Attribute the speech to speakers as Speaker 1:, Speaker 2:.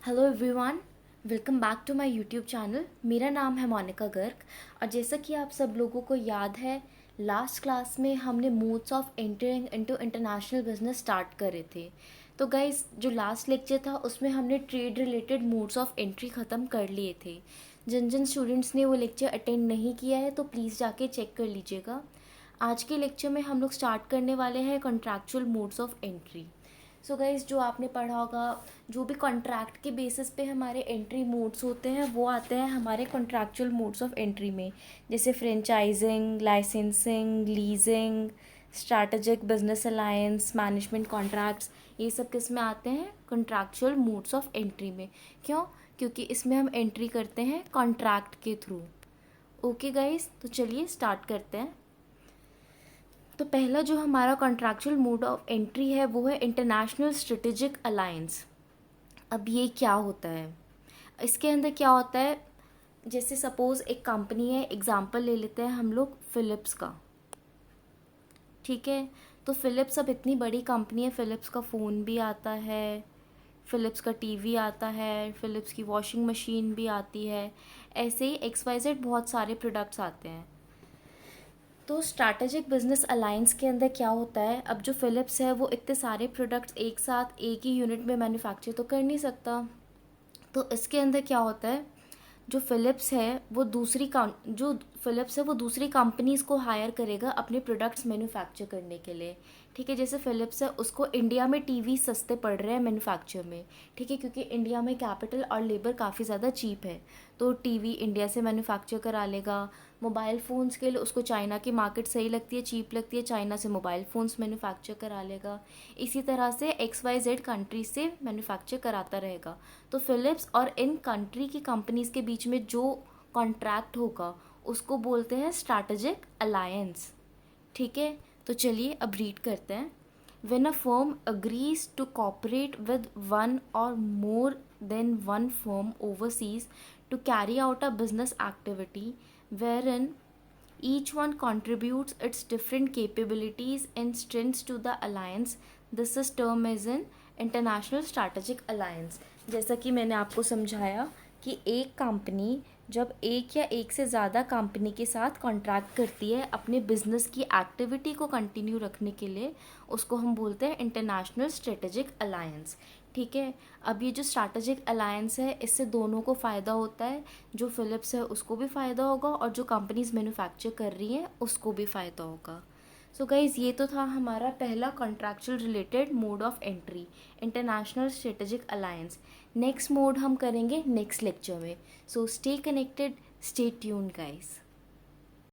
Speaker 1: Hello everyone, welcome back to my YouTube channel. मेरा नाम है मोनिका गर्ग और जैसा कि आप सब लोगों को याद है, लास्ट क्लास में हमने modes of entering into international business start करे थे। तो गाइस, जो लास्ट लेक्चर था उसमें हमने trade related modes of entry ख़त्म कर लिए थे। जिन जिन स्टूडेंट्स ने वो लेक्चर अटेंड नहीं किया है तो प्लीज़ जाके चेक कर लीजिएगा। आज के लेक्चर में हम लोग स्टार्ट करने वाले हैं contractual modes of entry. So guys, जो आपने पढ़ा होगा, जो भी कॉन्ट्रैक्ट के बेसिस पे हमारे एंट्री मोड्स होते हैं वो आते हैं हमारे कॉन्ट्रैक्चुअल मोड्स ऑफ एंट्री में। जैसे franchising, licensing, leasing, strategic business alliance, management contracts, ये सब किस में आते हैं? कॉन्ट्रैक्चुअल मोड्स ऑफ एंट्री में। क्यों? क्योंकि इसमें हम एंट्री करते हैं कॉन्ट्रैक्ट के थ्रू। ओके गाइज, तो चलिए स्टार्ट करते हैं। तो पहला जो हमारा कॉन्ट्रैक्चुअल मोड ऑफ एंट्री है वो है इंटरनेशनल स्ट्रेटेजिक अलायंस। अब ये क्या होता है? इसके अंदर क्या होता है, जैसे सपोज़ एक कंपनी है, एग्जांपल ले लेते हैं हम लोग फ़िलिप्स का। ठीक है, तो फ़िलिप्स अब इतनी बड़ी कंपनी है, फ़िलिप्स का फ़ोन भी आता है, फ़िलिप्स का टीवी आता है, फ़िलिप्स की वॉशिंग मशीन भी आती है, ऐसे ही XYZ बहुत सारे प्रोडक्ट्स आते हैं। तो स्ट्रैटेजिक बिजनेस अलायंस के अंदर क्या होता है, अब जो फ़िलिप्स है वो इतने सारे प्रोडक्ट्स एक साथ एक ही यूनिट में मैन्युफैक्चर तो कर नहीं सकता। तो इसके अंदर क्या होता है, जो फ़िलिप्स है वो दूसरी कंपनीज़ को हायर करेगा अपने प्रोडक्ट्स मैन्युफैक्चर करने के लिए। ठीक है, जैसे फ़िलिप्स है उसको इंडिया में टीवी सस्ते पड़ रहे हैं मैन्युफैक्चर में। ठीक है, क्योंकि इंडिया में कैपिटल और लेबर काफ़ी ज़्यादा चीप है, तो टीवी इंडिया से मैन्युफैक्चर करा लेगा। मोबाइल फ़ोन्स के लिए उसको चाइना की मार्केट सही लगती है, चीप लगती है, चाइना से मोबाइल फ़ोन्स मैन्युफैक्चर करा लेगा। इसी तरह से XYZ कंट्री से मैन्युफैक्चर कराता रहेगा। तो फ़िलिप्स और इन कंट्री की कंपनीज़ के बीच में जो कॉन्ट्रैक्ट होगा उसको बोलते हैं स्ट्रैटेजिक अलायंस। ठीक है, तो चलिए अब रीड करते हैं। When a firm agrees to cooperate with one or more than one firm overseas to carry out a business activity wherein each one contributes its different capabilities and strengths to the alliance, this is termed as an international strategic alliance। जैसा कि मैंने आपको समझाया कि एक company जब एक या एक से ज़्यादा कंपनी के साथ कॉन्ट्रैक्ट करती है अपने बिजनेस की एक्टिविटी को कंटिन्यू रखने के लिए, उसको हम बोलते हैं इंटरनेशनल स्ट्रेटेजिक अलायंस। ठीक है, अब ये जो स्ट्रैटेजिक अलायंस है इससे दोनों को फ़ायदा होता है, जो फ़िलिप्स है उसको भी फ़ायदा होगा और जो कंपनीज मैन्युफैक्चर कर रही हैं उसको भी फ़ायदा होगा। सो गाइज़, ये तो था हमारा पहला contractual related mode of entry, international strategic alliance. Next mode हम करेंगे नेक्स्ट लेक्चर में। So stay connected, stay tuned guys.